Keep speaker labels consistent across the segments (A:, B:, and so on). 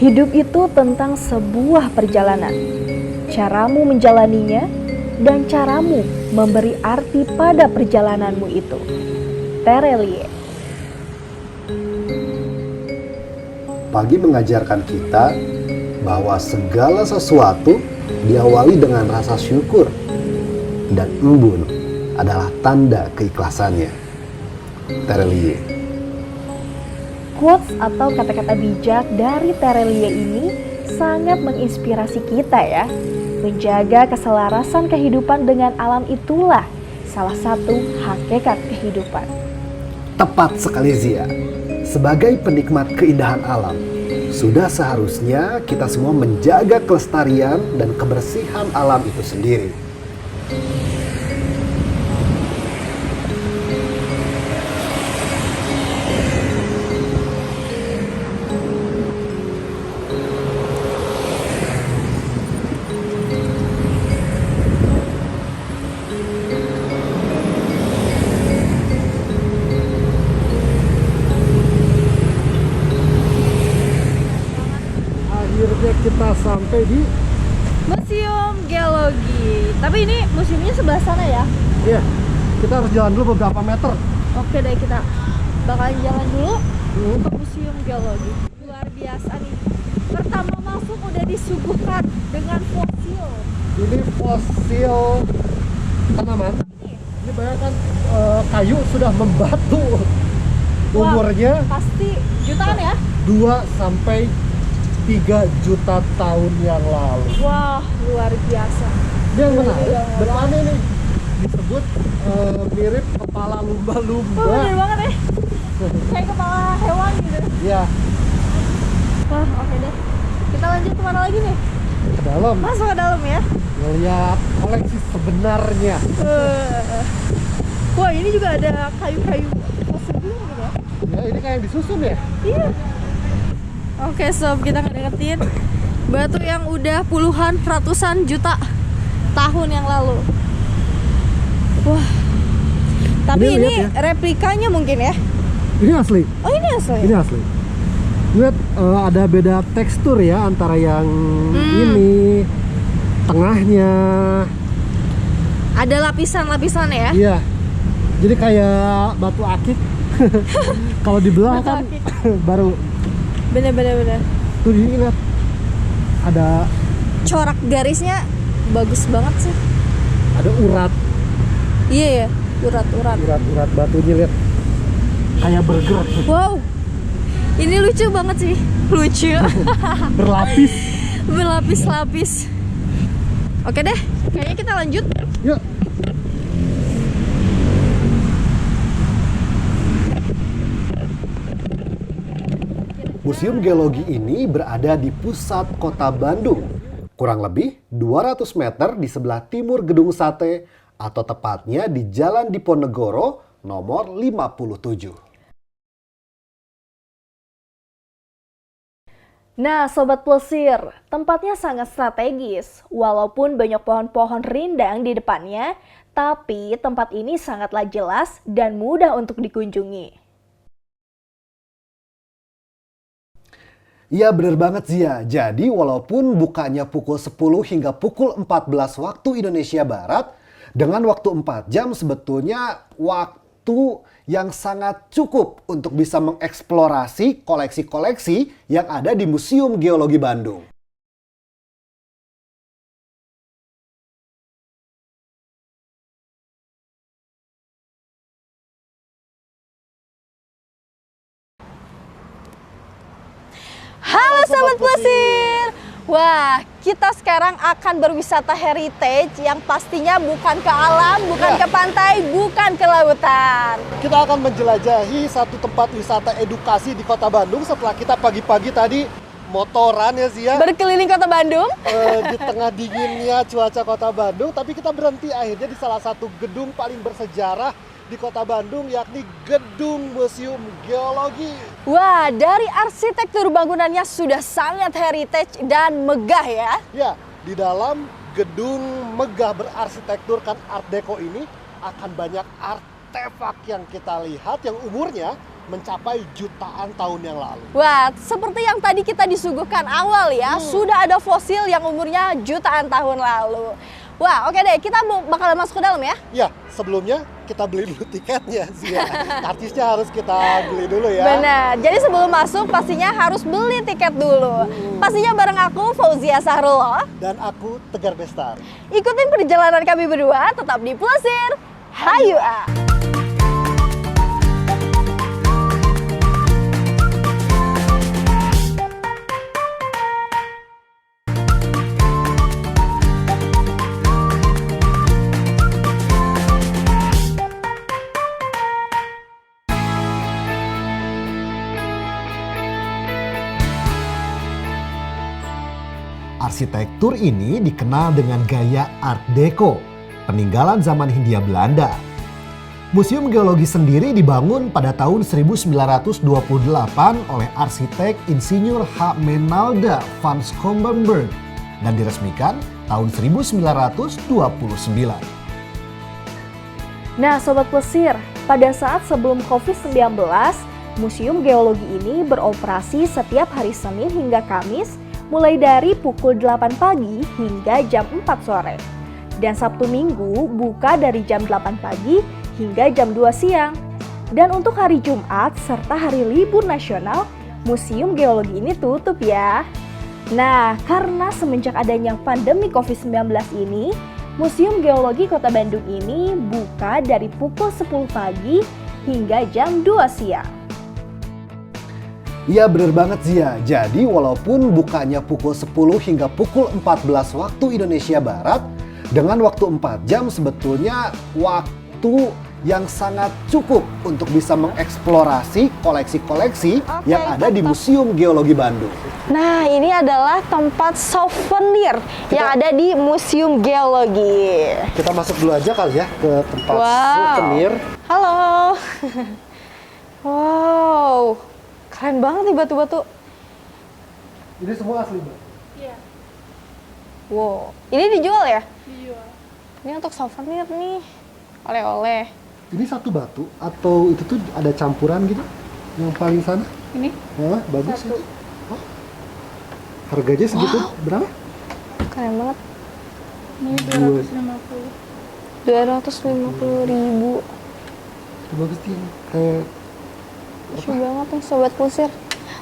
A: Hidup itu tentang sebuah perjalanan. Caramu menjalaninya dan caramu memberi arti pada perjalananmu itu. Terelie.
B: Pagi mengajarkan kita bahwa segala sesuatu diawali dengan rasa syukur dan embun adalah tanda keikhlasannya. Terelie.
A: Quotes atau kata-kata bijak dari Terelie ini sangat menginspirasi kita ya. Menjaga keselarasan kehidupan dengan alam itulah salah satu hakikat kehidupan.
B: Tepat sekali Zia. Sebagai penikmat keindahan alam, sudah seharusnya kita semua menjaga kelestarian dan kebersihan alam itu sendiri. Akhirnya kita sampai di
A: Museum Geologi. Tapi ini museumnya sebelah sana ya?
B: Iya, kita harus jalan dulu beberapa meter.
A: Oke deh, kita bakalan jalan dulu ke Museum Geologi. Luar biasa nih. Pertama masuk udah disuguhkan dengan fosil.
B: Ini fosil tanaman. Ini bayangkan kayu sudah membatu. Umurnya
A: Wah, pasti jutaan ya?
B: 2 sampai 3 juta tahun yang lalu.
A: Wah, luar biasa.
B: Yang menarik, depan ini disebut mirip kepala lumba-lumba.
A: Oh, bener banget ya. Kayak kepala hewan gitu.
B: Ya,
A: Wah, oke deh. Kita lanjut kemana lagi nih?
B: ke dalam
A: Masuk ke dalam ya.
B: melihat koleksi sebenarnya.
A: Wah, ini juga ada kayu-kayu fosil dulu gitu ya.
B: Ya, ini kayak yang disusun ya.
A: Iya. Oke sob, kita ngedeketin batu yang udah puluhan ratusan juta tahun yang lalu. Wah. Tapi ini
B: lihat ya.
A: replikanya mungkin ya.
B: Ini asli.
A: Oh, ini asli.
B: Ini asli. Lihat ada beda tekstur ya antara yang ini, tengahnya.
A: Ada lapisan-lapisan ya.
B: Iya. Jadi kayak batu akik. Kalau dibelah
A: Batu
B: kan
A: akik.
B: baru
A: Bener.
B: tuh lihat ada
A: Corak garisnya bagus banget sih.
B: urat
A: Iya ya, urat-urat.
B: urat batunya, lihat kayak bergerak
A: Wow. Ini lucu banget sih. Lucu.
B: berlapis.
A: Berlapis-lapis. Oke deh, kayaknya kita lanjut.
B: Yuk. Museum Geologi ini berada di pusat kota Bandung, kurang lebih 200 meter di sebelah timur Gedung Sate, atau tepatnya di Jalan Diponegoro nomor 57.
A: Nah, Sobat Plesir, tempatnya sangat strategis. Walaupun banyak pohon-pohon rindang di depannya, tapi tempat ini sangatlah jelas dan mudah untuk dikunjungi.
B: Iya bener banget Zia. Jadi walaupun bukanya pukul 10 hingga pukul 14 waktu Indonesia Barat, dengan waktu 4 jam sebetulnya waktu yang sangat cukup untuk bisa mengeksplorasi koleksi-koleksi yang ada di Museum Geologi Bandung.
A: Halo Sobat Plesir! Wah, kita sekarang akan berwisata heritage yang pastinya bukan ke alam, bukan ke pantai, bukan ke lautan.
B: Kita akan menjelajahi satu tempat wisata edukasi di Kota Bandung setelah kita pagi-pagi tadi motoran ya Zia.
A: Berkeliling Kota Bandung.
B: Di tengah dinginnya cuaca Kota Bandung, tapi kita berhenti akhirnya di salah satu gedung paling bersejarah di Kota Bandung, yakni Gedung Museum Geologi.
A: Wah, dari arsitektur bangunannya sudah sangat heritage dan megah ya.
B: Ya, di dalam gedung megah berarsitektur Art Deco ini akan banyak artefak yang kita lihat yang umurnya mencapai jutaan tahun yang lalu.
A: Wah, seperti yang tadi kita disuguhkan awal ya, sudah ada fosil yang umurnya jutaan tahun lalu. Wah, oke deh, kita bakalan masuk ke dalam ya?
B: Ya, sebelumnya kita beli dulu tiketnya sih ya. Artisnya harus kita beli dulu ya.
A: Benar, jadi sebelum masuk pastinya harus beli tiket dulu. Pastinya bareng aku, Fauzia Sahrullah.
B: Dan aku Tegar Bestari.
A: Ikutin perjalanan kami berdua, tetap di Plesir. Hayu!
B: Arsitektur ini dikenal dengan gaya Art Deco, peninggalan zaman Hindia Belanda. Museum Geologi sendiri dibangun pada tahun 1928 oleh arsitek Insinyur H. Menalda van Schomberg dan diresmikan tahun 1929.
A: Nah Sobat Plesir, pada saat sebelum COVID-19, Museum Geologi ini beroperasi setiap hari Senin hingga Kamis mulai dari pukul 8 pagi hingga jam 4 sore. Dan Sabtu Minggu buka dari jam 8 pagi hingga jam 2 siang. Dan untuk hari Jumat serta hari libur nasional, Museum Geologi ini tutup ya. Nah, karena semenjak adanya pandemi COVID-19 ini, Museum Geologi Kota Bandung ini buka dari pukul 10 pagi hingga jam 2 siang.
B: Iya bener banget Zia, jadi walaupun bukanya pukul 10 hingga pukul 14 waktu Indonesia Barat, dengan waktu 4 jam sebetulnya waktu yang sangat cukup untuk bisa mengeksplorasi koleksi-koleksi yang ada di Museum Geologi Bandung.
A: Nah, ini adalah tempat souvenir yang ada di Museum Geologi.
B: Kita masuk dulu aja kali ya ke tempat souvenir.
A: Halo. Wow. Keren banget nih batu-batu.
B: Ini semua asli, Mbak?
C: Iya,
A: Wow. Ini dijual ya?
C: dijual.
A: Ini untuk souvenir nih. Oleh-oleh.
B: Ini satu batu atau itu tuh ada campuran gitu? Yang paling sana?
C: Ini
B: Wah, bagus
C: Satu.
B: itu. Oh. Harganya segitu berapa?
A: Keren banget.
C: ini
B: Dua.
C: 250.
A: 250.000.
B: Itu bagus sih. Kayak
A: Lucu banget nih Sobat Plesir.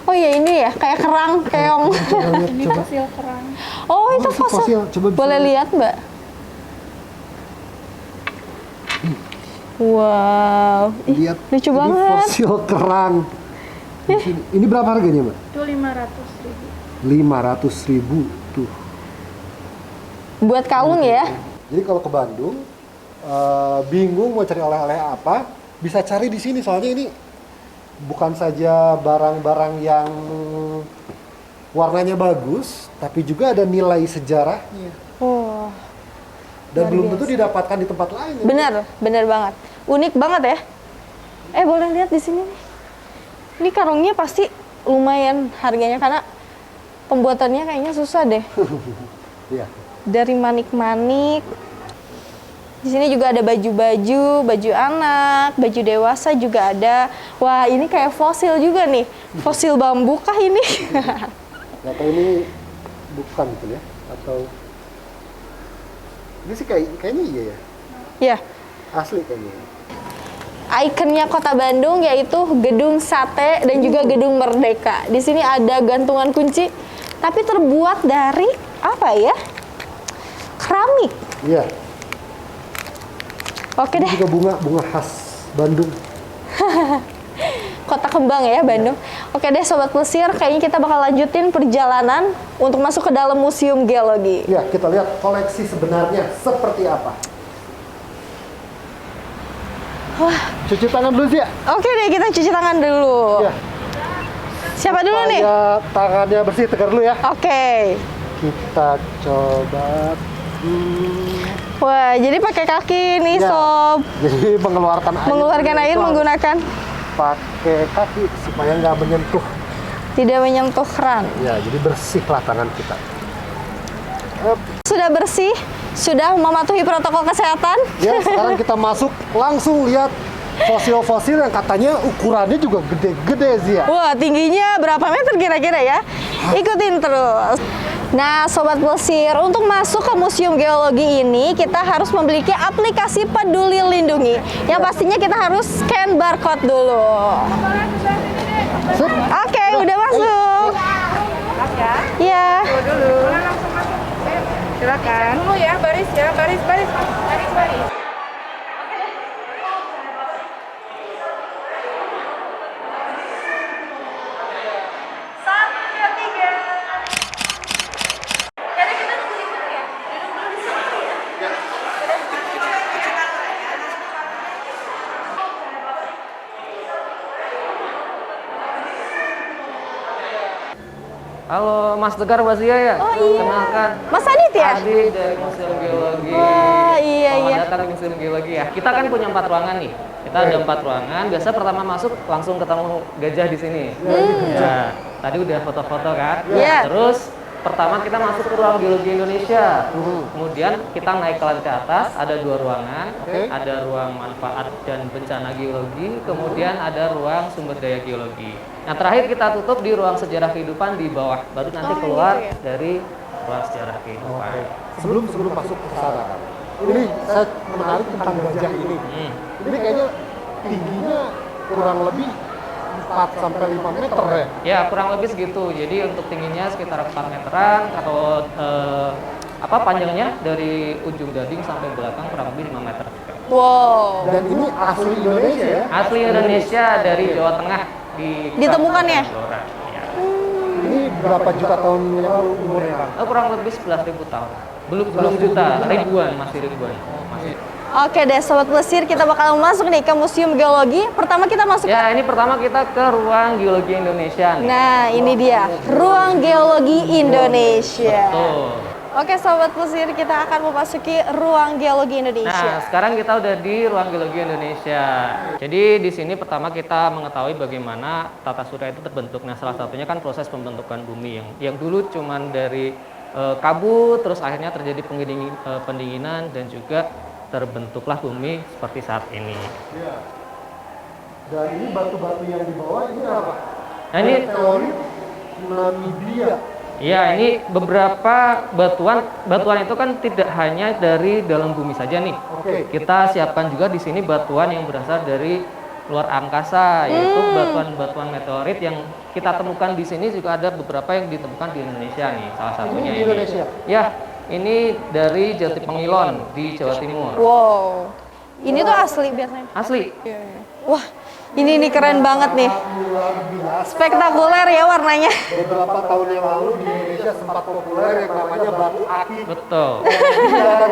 A: Oh iya ini ya, kayak kerang, keong.
B: coba lihat,
C: Ini
B: coba.
C: fosil kerang.
A: Oh itu
B: itu fosil.
A: fosil.
B: Coba bisa
A: Boleh lihat Mbak? Wow. Ih,
B: Lihat.
A: lucu
B: ini
A: banget.
B: Fosil kerang. Di sini. Ini berapa harganya, Mbak?
C: Itu 500.000.
B: 500.000 tuh.
A: Buat kalung ya.
B: Jadi kalau ke Bandung bingung mau cari oleh-oleh apa, bisa cari di sini soalnya ini bukan saja barang-barang yang warnanya bagus, tapi juga ada nilai sejarahnya.
A: Wah.
B: Dan
A: Luar
B: belum
A: biasa.
B: tentu didapatkan di tempat lain. ya.
A: Bener, bener banget. Unik banget ya. Boleh lihat di sini nih. Ini karungnya pasti lumayan harganya karena pembuatannya kayaknya susah deh.
B: Iya.
A: Dari manik-manik. Di sini juga ada baju-baju, baju anak, baju dewasa juga ada. Wah, ini kayak fosil juga nih. Fosil bambu kah ini?
B: Nggak tahu ini bukan gitu ya atau ini sih kayaknya iya ya.
A: Ya,
B: Asli kayaknya.
A: ikonnya Kota Bandung yaitu Gedung Sate dan juga Gedung Merdeka. Di sini ada gantungan kunci, tapi terbuat dari apa ya? Keramik.
B: Iya.
A: Oke
B: Ini
A: deh,
B: juga bunga khas Bandung.
A: Kota Kembang ya Bandung. Oke deh Sobat Plesir, kayaknya kita bakal lanjutin perjalanan untuk masuk ke dalam Museum Geologi.
B: Ya, kita lihat koleksi sebenarnya seperti apa.
A: Wah,
B: Cuci tangan dulu sih ya.
A: oke deh kita cuci tangan dulu.
B: Ya.
A: Siapa dulu nih?
B: Supaya tangannya bersih, Tegar dulu ya.
A: Oke.
B: Kita coba.
A: Wah, jadi pakai kaki nih
B: Ya.
A: Sob.
B: Jadi mengeluarkan air.
A: Air
B: itu
A: menggunakan
B: pakai kaki supaya nggak menyentuh.
A: tidak menyentuh keran.
B: Ya, jadi bersihlah tangan kita.
A: Sudah bersih, sudah mematuhi protokol kesehatan.
B: Ya, sekarang kita masuk langsung lihat fosil-fosil yang katanya ukurannya juga gede-gede sih ya.
A: Wah, tingginya berapa meter kira-kira ya? Ikutin terus. Nah, Sobat Plesir, untuk masuk ke Museum Geologi ini, kita harus memiliki aplikasi Peduli Lindungi. Yang pastinya kita harus scan barcode dulu. Oke, udah masuk. Iya.
C: Dulu. Langsung masuk. Silakan. Dulu ya, baris ya, baris.
D: Halo, Mas Tegar Bazia ya?
A: Oh, iya.
D: Kenalkan.
A: Mas Adit ya?
D: Adit dari Museum Geologi.
A: Wah, iya.
D: Selamat datang di Museum Geologi ya. Kita kan punya 4 ruangan nih. Kita ada 4 ruangan. Biasa pertama masuk langsung ketemu gajah di sini. Ya, tadi udah foto-foto kan?
A: Iya.
D: Terus pertama kita masuk ke ruang Geologi Indonesia. Kemudian kita naik ke lantai atas, ada 2 ruangan. Ada ruang manfaat dan bencana geologi, kemudian ada ruang sumber daya geologi. Nah, terakhir kita tutup di ruang sejarah kehidupan di bawah. Baru nanti keluar dari ruang sejarah kehidupan.
B: Sebelum masuk ke sana, ini saya menarik tentang gajah ini. Ini kayaknya tingginya kurang lebih 4 sampai 5 meter ya.
D: Ya, kurang lebih segitu. Jadi untuk tingginya sekitar 4 meteran atau panjangnya dari ujung gading sampai belakang kurang lebih 5 meter.
A: Wow.
B: Dan ini asli Indonesia ya.
D: Asli Indonesia dari Jawa Tengah
A: Ditemukan ya?
D: Blora. Ya.
B: Ini berapa juta tahun yang lalu umurnya, Kang?
D: Kurang lebih 11.000 tahun. Belum juta, ribuan, masih ribuan. Masih.
A: Oke deh, Sobat Plesir, kita bakal masuk nih ke Museum Geologi. Pertama kita masuk
D: Ya, ini pertama kita ke ruang Geologi Indonesia nih.
A: Nah, ini dia, Ruang Geologi Indonesia.
D: Betul.
A: Oke, Sobat Plesir, kita akan memasuki Ruang Geologi
D: Nah,
A: Indonesia.
D: sekarang kita udah di ruang Geologi Indonesia. Jadi di sini pertama kita mengetahui bagaimana tata surya itu terbentuk. Nah, salah satunya kan proses pembentukan bumi yang dulu cuman dari kabut, terus akhirnya terjadi pendinginan dan juga terbentuklah bumi seperti saat ini.
B: Iya. Dan ini batu-batu yang di bawah ini apa?
D: Nah, ini
B: Meteorit Namibia.
D: ya, ini beberapa batuan itu kan tidak hanya dari dalam bumi saja nih.
B: Oke.
D: Kita siapkan juga di sini batuan yang berasal dari luar angkasa, yaitu batuan-batuan meteorit yang kita temukan di sini juga ada beberapa yang ditemukan di Indonesia nih, salah satunya
B: Ini di Indonesia?
D: Ya, ini dari Jati Pengilon di Jawa Timur.
A: Wow. Ini tuh asli biasanya.
D: Asli.
A: Wah, ini keren banget nih.
B: Luar biasa.
A: Spektakuler ya warnanya.
B: Beberapa tahun yang lalu di Indonesia sempat populer yang namanya batu akik.
D: Betul.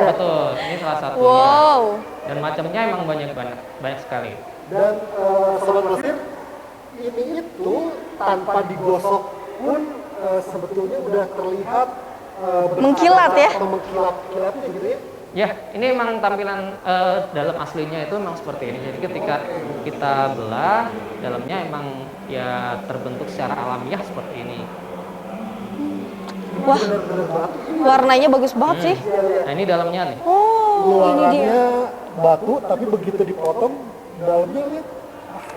D: Betul. Ini salah satunya.
A: Wow.
D: Dan macamnya emang banyak sekali.
B: Dan Sobat Plesir, ini itu tanpa digosok pun sebetulnya udah terlihat
A: Mengkilat ya?
B: atau mengkilat-kilatnya gitu ya.
D: Ya, ini memang tampilan dalam aslinya itu memang seperti ini. Jadi ketika kita belah, dalamnya emang ya terbentuk secara alamiah seperti ini.
A: Wah, warnanya bagus banget sih.
D: Nah, ini dalamnya nih.
A: Oh, ini dia.
B: Luarannya batu tapi begitu dipotong dalamnya lihat.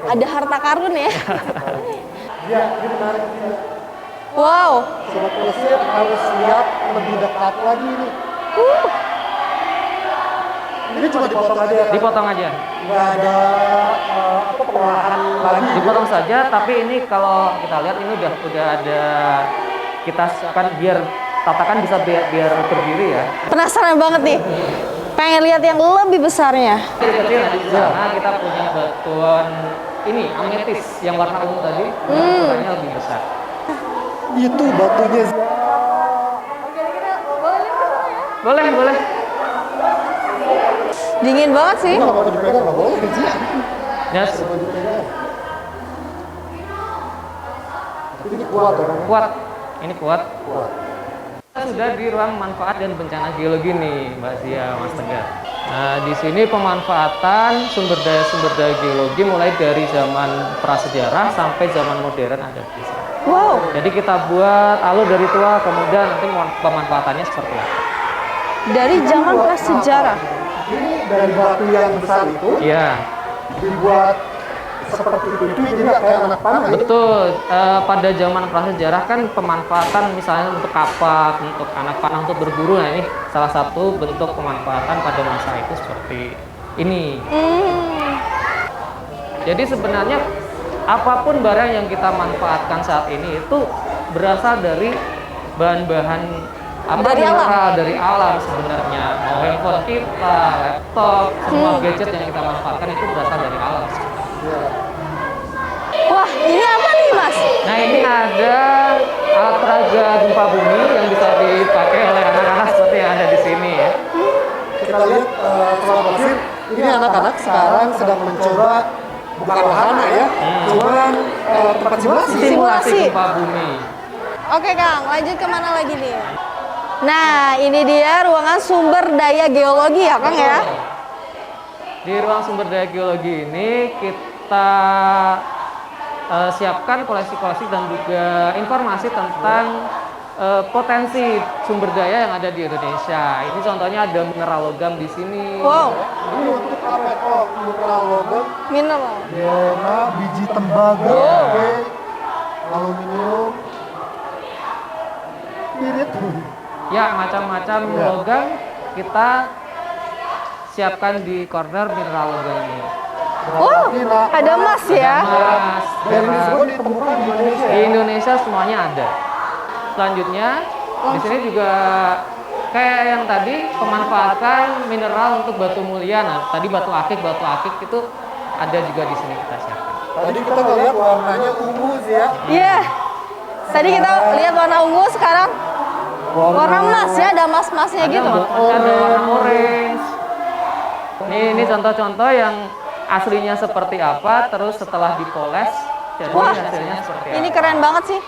A: Ada harta karun ya.
B: Ya, ini menarik.
A: Wow.
B: Sobat Plesir harus lihat lebih dekat lagi ini. Ini cuma dipotong aja ya?
D: Dipotong aja.
B: Nggak ada pengolahan lagi.
D: Dipotong saja, tapi ini kalau kita lihat ini udah ada kita siapkan biar tatakan bisa biar berdiri ya.
A: Penasaran banget nih. Pengen lihat yang lebih besarnya.
D: Kecil di sana kita punya batuan ini ametis yang warna ungu tadi, ukurannya lebih besar.
B: Itu batunya.
D: Boleh.
A: Dingin banget sih.
B: Nggak mau dipegang, nggak boleh sih.
D: Yes.
B: Mau dipegang. Ini kuat ya?
D: Kuat. Ini kuat. Kita sudah di ruang manfaat dan bencana geologi nih, Mbak Zia, Mas Tegar. Nah, di sini pemanfaatan sumber daya geologi mulai dari zaman prasejarah sampai zaman modern ada di sini.
A: Wow.
D: Jadi kita buat alur dari tua, kemudian nanti pemanfaatannya seperti apa?
A: Dari zaman prasejarah.
B: Ini dari batu yang besar itu
D: Iya.
B: dibuat seperti itu jadi kayak anak panah ya?
D: Betul, pada zaman prasejarah kan pemanfaatan misalnya untuk kapak, untuk anak panah untuk berburu, nah ini salah satu bentuk pemanfaatan pada masa itu seperti ini. Jadi sebenarnya apapun barang yang kita manfaatkan saat ini itu berasal dari bahan-bahan mineral dari alam sebenarnya. Mau handphone kita, laptop, semua gadget yang kita manfaatkan itu berasal dari alam.
A: Wah, ini apa nih, Mas?
D: Nah, ini ada alat peraga gempa bumi yang bisa dipakai oleh anak-anak seperti yang ada di sini ya.
B: Kita lihat Sobat Plesir, ini anak-anak sekarang sedang mencoba bukan wahana ya, cuman tempat simulasi.
A: Simulasi.
D: Gempa bumi.
A: Oke, Kang, lanjut kemana lagi nih? Nah, ini dia ruangan sumber daya geologi ya, Kang ya?
D: Di ruang sumber daya geologi ini kita siapkan koleksi-koleksi dan juga informasi tentang potensi sumber daya yang ada di Indonesia. Ini contohnya ada mineral logam di sini.
A: Wow,
B: Ini untuk apa kok mineral logam,
A: mineral.
B: DNA, biji tembaga, oke, aluminium, spirit.
D: Ya, macam-macam logam kita siapkan di corner mineral logam ini.
A: Oh, ada emas ya?
D: Emas,
B: Dan
D: perak.
B: disebut ditemukan di Indonesia.
D: Di Indonesia semuanya ada. Selanjutnya, di sini juga kayak yang tadi pemanfaatan mineral untuk batu mulia. Nah, tadi batu akik itu ada juga di sini kita siapkan.
B: Tadi kita lihat warnanya ungu sih ya.
A: Iya. Tadi kita lihat warna ungu, sekarang warna emas ya, ada emas-emasnya gitu.
D: Ada warna orange. Ini contoh-contoh yang aslinya seperti apa, terus setelah dipoles, jadi
A: Wah,
D: hasilnya seperti apa.
A: ini keren banget sih.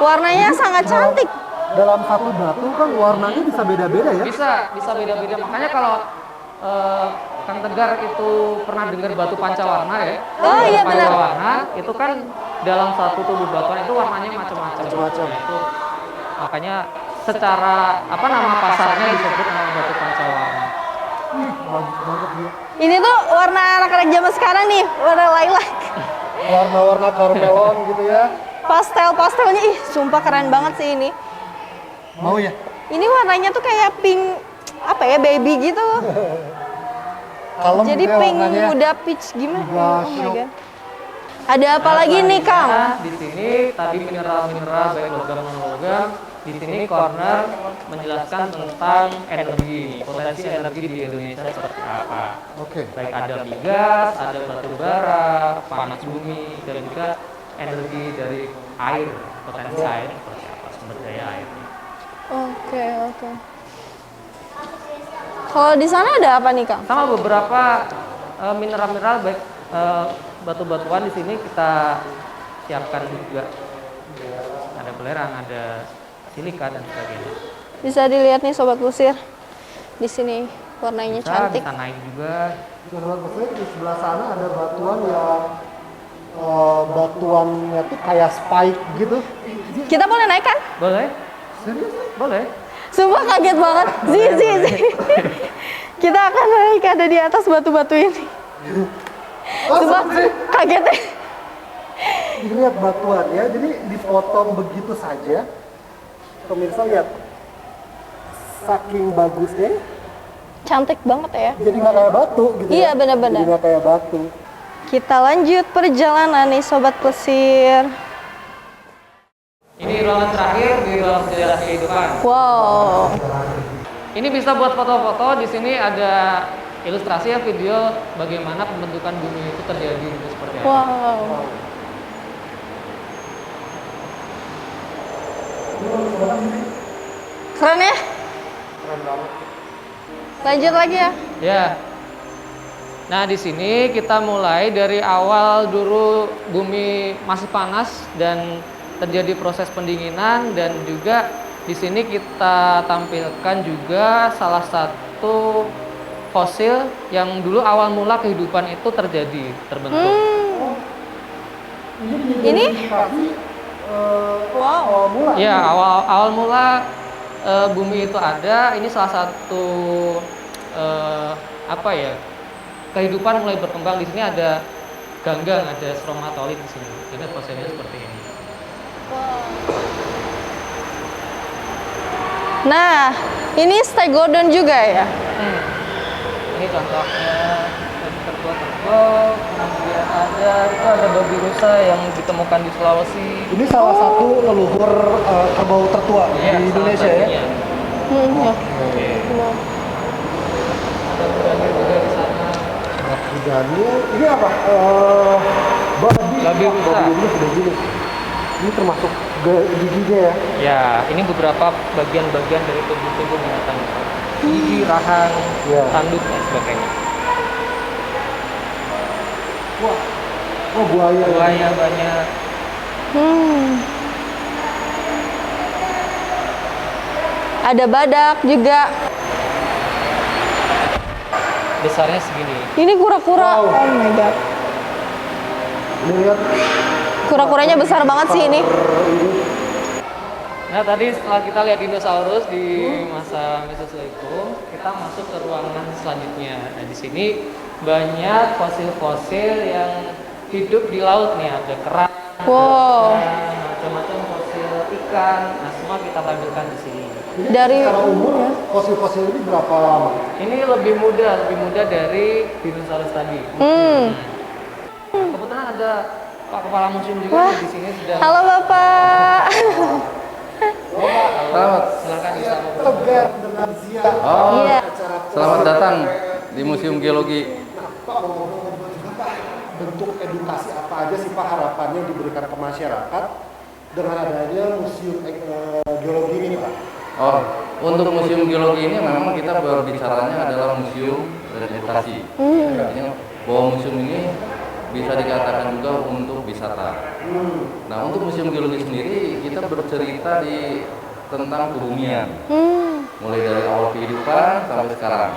A: Warnanya sangat cantik.
B: Dalam satu batu kan warnanya bisa beda-beda ya.
D: Bisa beda-beda. Makanya kalau Kang Tegar itu pernah dengar batu pancawarna ya?
A: Oh, iya, benar.
D: Pancawarna itu kan dalam satu tubuh batuan itu warnanya macam-macam. Itu makanya secara nama pasarnya disebut nama batu pancawarna.
B: Bagus banget ya.
A: Ini tuh warna anak-anak zaman sekarang nih, warna lilac.
B: Warna-warna karmelon gitu ya.
A: Pastel-pastelnya, ih sumpah keren banget sih ini.
B: Mau ya?
A: Ini warnanya tuh kayak pink, baby gitu.
B: Kalem
A: Jadi
B: gitu ya
A: pink
B: warnanya.
A: muda peach gimana?
B: Wah,
A: Oh my
B: syok.
A: god. Ada apa lagi nih, Kang?
D: Di sini tadi mineral-mineral baik logam non logam. Di sini corner menjelaskan tentang energi, potensi energi di Indonesia seperti apa.
B: Oke.
D: Baik ada migas, ada batu bara, panas bumi, dan juga energi dari air, potensi air seperti apa, sumber daya airnya.
A: Oke. Kalau di sana ada apa nih, Kang?
D: Sama beberapa mineral-mineral baik batu-batuan di sini kita siapkan juga. Ada belerang, ada silika dan sebagainya.
A: Bisa dilihat nih Sobat Plesir. Di sini warnanya cantik.
D: Bisa naik juga.
B: Sobat Plesir, di sebelah sana ada batuan yang batuannya tuh kayak spike gitu.
A: Kita boleh naik kan?
D: Boleh?
B: Serius?
D: Boleh.
A: Sumpah kaget banget. Zi. Kita akan naik ada di atas batu-batu ini. Sumpah kaget deh.
B: Lihat batuan ya, jadi dipotong begitu saja. Pemirsa lihat, saking bagusnya,
A: Cantik banget ya.
B: jadi nggak kayak batu gitu.
A: Iya,
B: ya.
A: benar-benar.
B: Jadi nggak kayak batu.
A: Kita lanjut perjalanan nih Sobat Plesir.
D: Ini ruangan terakhir di ruang sejarah kehidupan.
A: Wow.
D: Ini bisa buat foto-foto. Di sini ada ilustrasi ya, video bagaimana pembentukan bumi itu terjadi itu seperti apa.
A: Wow. Keren ya?
B: Keren banget.
A: Lanjut lagi ya.
D: Ya. Nah, di sini kita mulai dari awal dulu bumi masih panas dan terjadi proses pendinginan, dan juga di sini kita tampilkan juga salah satu fosil yang dulu awal mula kehidupan itu terbentuk.
A: Ini? Wow.
B: Mulai.
D: Ya, awal mula bumi itu ada. Ini salah satu kehidupan mulai berkembang. Di sini ada ganggang, ada stromatolit di sini. Ini fosilnya seperti ini.
A: Nah, ini stegodon juga ya?
D: Ini contohnya babi kerbau. Kemudian ada babi rusa yang ditemukan di Sulawesi.
B: Ini salah satu leluhur kerbau tertua
D: Iya,
B: di Indonesia
D: salah
B: ya.
D: satunya. Ada berani juga di sana.
B: Daniel, ini apa?
D: Babi rusa.
B: Babi ini sudah gini. Ini termasuk giginya ya.
D: Ya, ini beberapa bagian-bagian dari tubuh binatang. Gigi, rahang,
B: Iya.
D: tanduk, dan sebagainya.
B: Wah, oh buaya.
D: Buaya banyak.
A: Ada badak juga.
D: Besarnya segini.
A: Ini kura-kura.
B: Wow.
A: Oh my god.
B: Ini lihat.
A: Kura-kuranya besar banget sih ini.
D: Nah, tadi setelah kita lihat dinosaurus di masa Mesozoikum, kita masuk ke ruangan selanjutnya. Nah, di sini banyak fosil-fosil yang hidup di laut nih. Ada kerang,
A: Wow.
D: macam-macam fosil ikan. Nah, semua kita tampilkan di sini.
A: Dari
B: Secara umur ya, fosil-fosil ini berapa lama?
D: Ini lebih muda dari dinosaurus tadi. Kebetulan ada Pak Kepala Museum juga
A: Wah.
D: di sini sudah.
A: Halo Bapak.
D: Selamat, silakan disapa.
B: Tegar dengan Zia.
E: Oh,
A: Iya.
E: selamat datang di Museum Geologi.
B: Pak, ngomong-ngomong juga Pak, bentuk edukasi apa aja sih Pak harapannya diberikan ke masyarakat dengan adanya Museum Geologi ini Pak?
E: Oh, untuk Museum Geologi ini memang kita berbicaranya adalah museum dan edukasi. Artinya bahwa museum ini bisa dikatakan juga untuk wisata. Nah, untuk Museum Geologi sendiri kita bercerita tentang kebumian, mulai dari awal kehidupan sampai sekarang.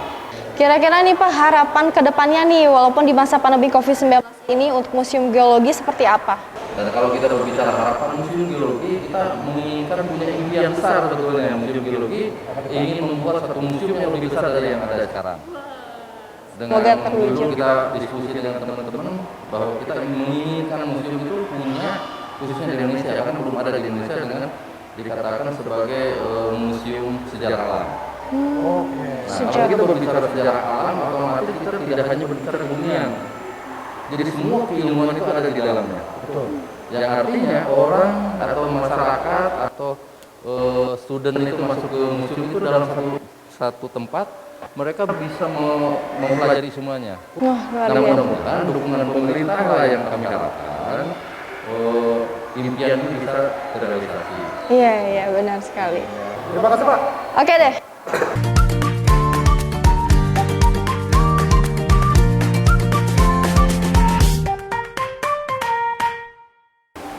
A: Kira-kira nih Pak, harapan ke depannya nih, walaupun di masa pandemi COVID-19 ini untuk Museum Geologi seperti apa?
E: Dan kalau kita berbicara harapan Museum Geologi, kita menginginkan punya impian besar sebetulnya. Museum Geologi ingin membuat satu museum yang lebih besar dari yang ada sekarang. Dengan
A: Semoga terwujud.
E: dulu kita diskusi dengan teman-teman bahwa kita menginginkan museum itu punya, khususnya di Indonesia, ya kan belum ada di Indonesia dengan dikatakan sebagai museum sejarah alam. Nah, kalau kita berbicara sejarah alam, otomatis kita tidak hanya berbicara kebumian. Jadi semua keilmuan itu ada di dalamnya. Yang artinya orang atau masyarakat atau student itu masuk ke museum itu dalam satu tempat, mereka bisa mempelajari semuanya.
A: Wah, luar
E: Nah,
A: biasa.
E: mudah-mudahan dukungan pemerintah lah yang kami harapkan, impian ini bisa terrealisasi.
A: Iya, iya, benar sekali.
B: Terima kasih Pak.
A: Oke deh.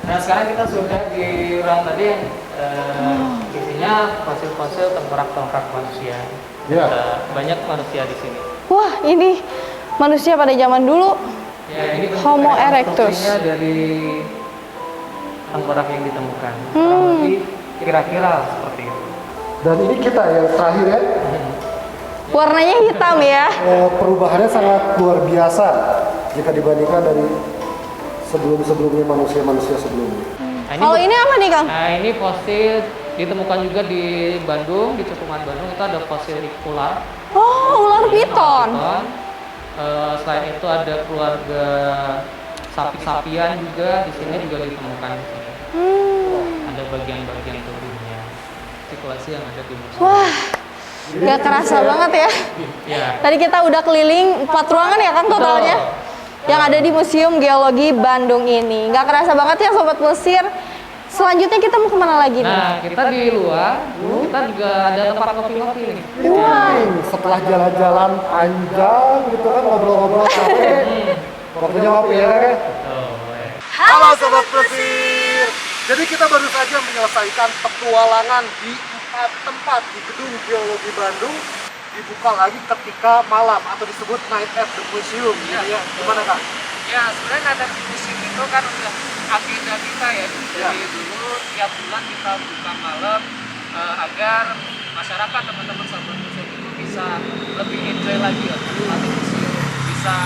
D: Nah, sekarang kita sudah di ruang tadi yang isinya fosil-fosil tengkorak-tengkorak manusia.
B: Iya.
D: Banyak manusia di sini.
A: Wah, ini manusia pada zaman dulu.
D: Ya, ini bentuk
A: Homo erectus.
D: rekonstruksinya dari tengkorak yang ditemukan. Kurang lebih kira-kira seperti itu.
B: Dan ini kita yang terakhir ya,
A: Warnanya hitam ya.
B: perubahannya sangat luar biasa jika dibandingkan dari sebelum-sebelumnya manusia-manusia sebelumnya.
D: Nah,
A: Kalau ini apa nih Kang?
D: Nah, ini fosil ditemukan juga di Bandung, di Cekungan Bandung. Itu ada fosil ular.
A: Oh, ular piton.
D: Selain itu ada keluarga sapi-sapian juga di sini juga ditemukan. Ada bagian-bagian tubuhnya. Artikulasi yang ada di museum.
A: Wah, nggak kerasa banget ya.
D: Ya.
A: Tadi kita udah keliling 4 ruangan ya kan totalnya? Yang ada di Museum Geologi Bandung ini. Nggak kerasa banget ya Sobat Plesir. Selanjutnya kita mau kemana lagi nih?
D: Nah, kita di luar, kita juga ada tempat kopi-kopi nih.
A: Wah,
B: Setelah jalan-jalan panjang gitu kan ngobrol-ngobrol sampai waktunya ngopi ya kan? Halo Sobat Plesir. Jadi kita baru saja menyelesaikan petualangan di 4 tempat di Gedung Geologi Bandung. Dibuka lagi ketika malam atau disebut Night at the Museum. Ya. Gimana Kak?
D: Ya, sebenarnya ada di museum itu kan udah agenda kita ya. Dari dulu tiap bulan kita buka malam agar masyarakat teman-teman sahabat museum itu bisa lebih enjoy lagi ya, menikmati museum, bisa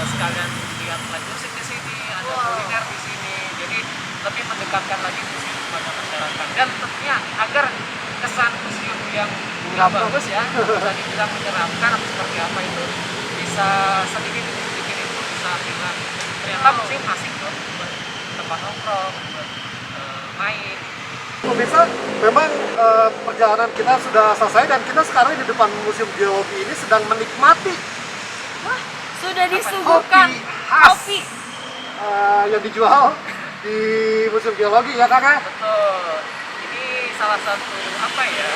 D: sekalian lihat live musik di sini, ada kuliner di sini, jadi lebih mendekatkan lagi museum kepada masyarakat dan tentunya agar kesan museum yang bagus ya, bisa dibilang menyeramkan atau seperti apa itu bisa sedikit itu bisa bilang ternyata museum asik tuh buat tempat nongkrong, buat main.
B: Pemirsa, memang perjalanan kita sudah selesai dan kita sekarang di depan Museum Geologi ini sedang menikmati
C: Wah, sudah disuguhkan
B: kopi
C: kopi.
B: yang dijual di Museum Geologi ya kakak?
D: Betul. Ini salah satu apa ya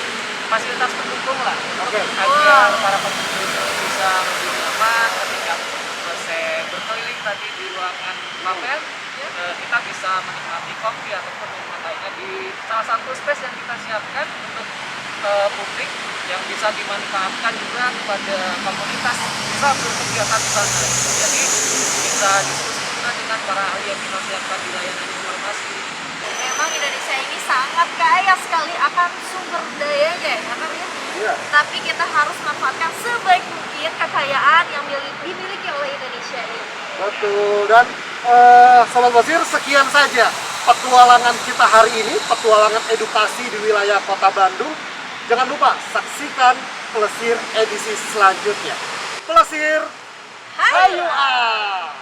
D: fasilitas pendukung lah
B: Oke.
D: agar para pengunjung bisa lebih nyaman ketika selesai berkeliling tadi di ruangan pamer. Kita bisa menikmati kopi ataupun minuman lainnya di salah satu space yang kita siapkan untuk publik yang bisa dimanfaatkan juga kepada komunitas bisa berkegiatan di sana. Jadi bisa diskusi juga dengan para ahli yang kita siapkan di layanan informasi.
C: Memang Indonesia ini sangat kaya sekali akan sumber dayanya ya kan ya?
B: Iya.
C: Tapi kita harus manfaatkan sebaik mungkin kekayaan yang dimiliki oleh Indonesia ini.
B: Betul, dan Sobat Basir, sekian saja petualangan kita hari ini, petualangan edukasi di wilayah Kota Bandung. Jangan lupa saksikan Plesir edisi selanjutnya. Plesir, hayu ah!